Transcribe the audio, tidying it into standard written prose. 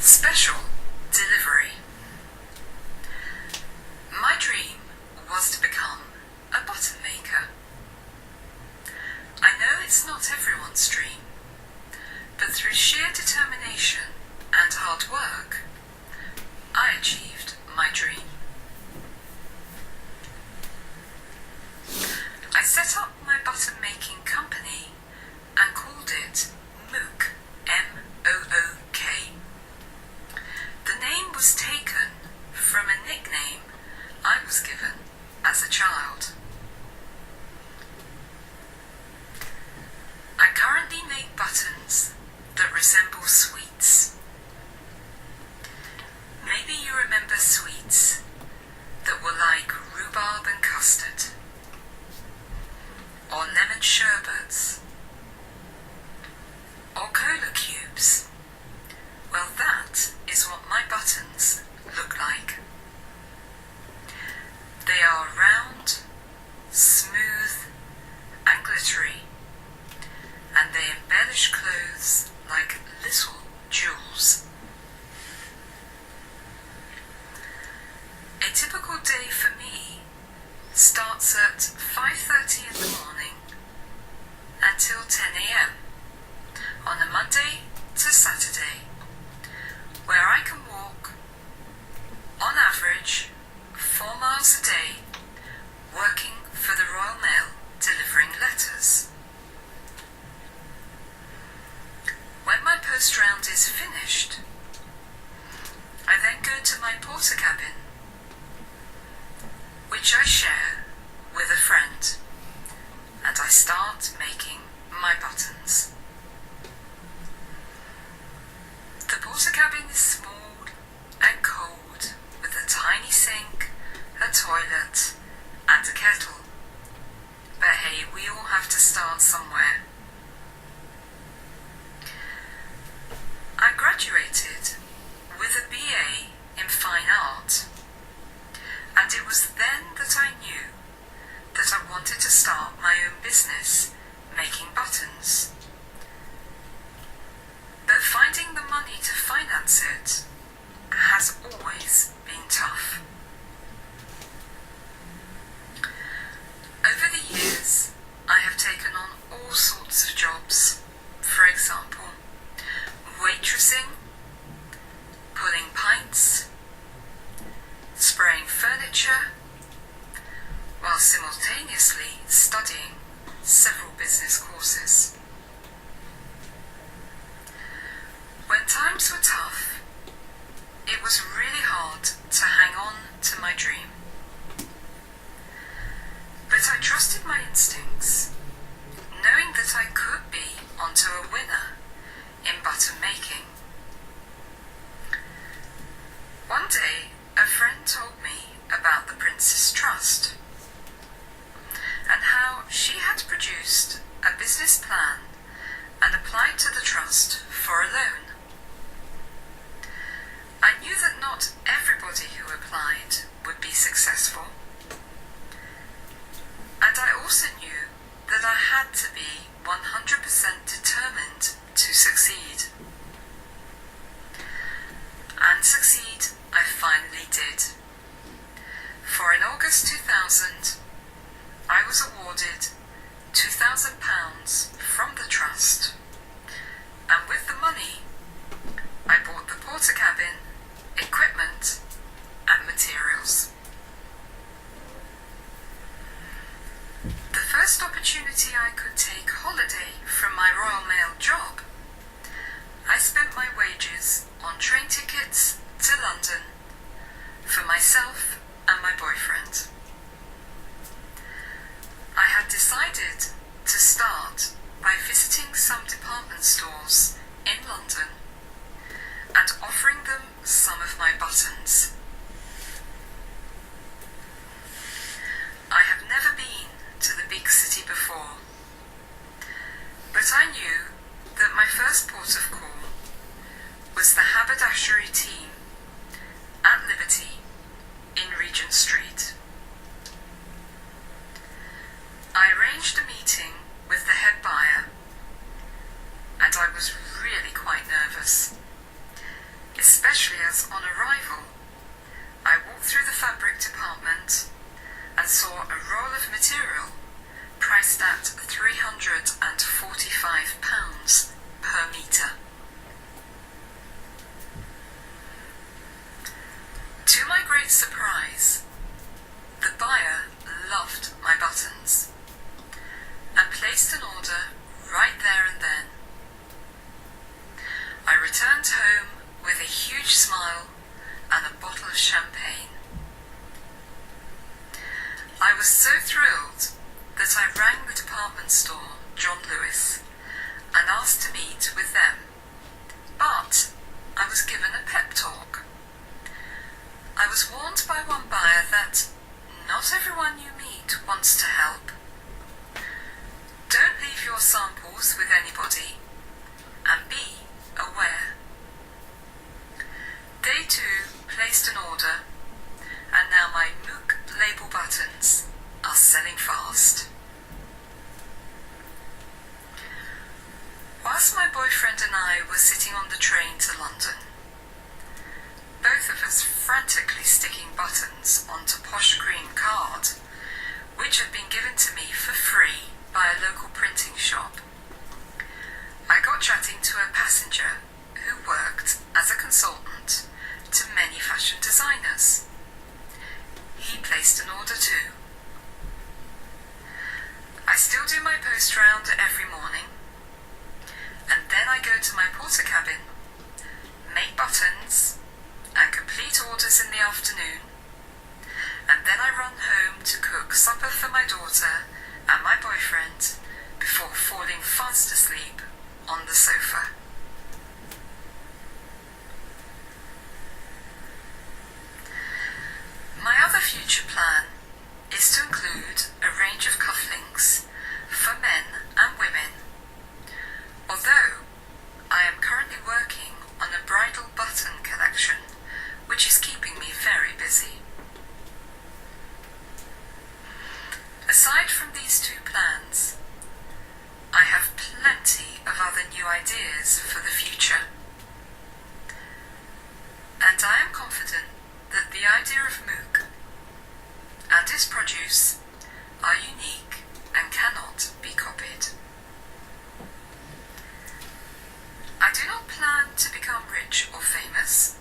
Special delivery. My dream was to become a button maker. I know it's not everyone's dream, but through sheer determination and hard work, I achieved my dream. I set up my button making company and called it Mook, M-O-O-K. The name was taken from a nickname I was given as a child. I currently make buttons that resemble sweets. Maybe you remember sweets that were like rhubarb and custard, or lemon sherbets, or cola cubes. Well, that is what my buttons look like. They are round, smooth, and glittery, and they embellish clothes like little jewels. A typical day for me starts at 5:30 in the morning until 10 a.m. on a Monday to Saturday, where I can walk, on average, 4 miles a day, working for the Royal Mail delivering letters. When my post round is finished, I then go to my porter cabin, which I share with a friend, and I start making my buttons. The porter cabin is small and cold, with a tiny sink, a toilet, and a kettle. But hey, we all have to start somewhere. I graduated with a BA in fine art, and it was then that I knew that I wanted to start my own business making buttons. But finding the money to finance it has always been tough. Over the years, I have taken on all sorts of jobs. For example, waitressing, pulling pints, spraying furniture, while simultaneously studying several business courses. When times were tough, it was really hard to hang on to my dream. But I trusted my instincts, knowing that I could be onto a winner in button making. One day, a friend told me about the Prince's Trust and how she had produced a business plan and applied to the trust for a loan. I knew that not everybody who applied would be successful, and I also knew that I had to be 100% determined to succeed. And succeed I finally did. For in August 2000, I was awarded £2,000 from the trust, and with the money, I bought the porter cabin, equipment, and materials. The first opportunity I could take holiday from my Royal Mail job, I spent my wages on train tickets to London for myself and my boyfriend. I had decided to start by visiting some department stores in London and offering them some of my buttons. I have never been to the big city before, but I knew that my first port of call was the haberdashery team at Liberty in Regent Street. I arranged a meeting with the head buyer, and I was really quite nervous, especially went home with a huge smile and a bottle of champagne. I was so thrilled that I rang the department store, John Lewis, and asked to meet with them. But I was given a pep talk. I was warned by one buyer that not everyone you meet wants to help. Don't leave your samples with anybody, and be aware. They too placed an order, and now my Mook label buttons are selling fast. Whilst my boyfriend and I were sitting on the train to London, both of us frantically sticking buttons onto posh green card, which had been given to me for free by a local printing shop, I got chatting to a passenger who worked as a consultant to many fashion designers. He placed an order too. I still do my post round every morning, and then I go to my porter cabin, make buttons, and complete orders in the afternoon, and then I run home to cook supper for my daughter and my boyfriend before falling fast asleep on the sofa. My other future plan is to include a range of cufflinks for men and women, although I am currently working on a bridal button collection which is keeping me very busy. Aside from these two plans, I have plenty of other new ideas for the future, and I am confident that the idea of Mook and its produce are unique and cannot be copied. I do not plan to become rich or famous,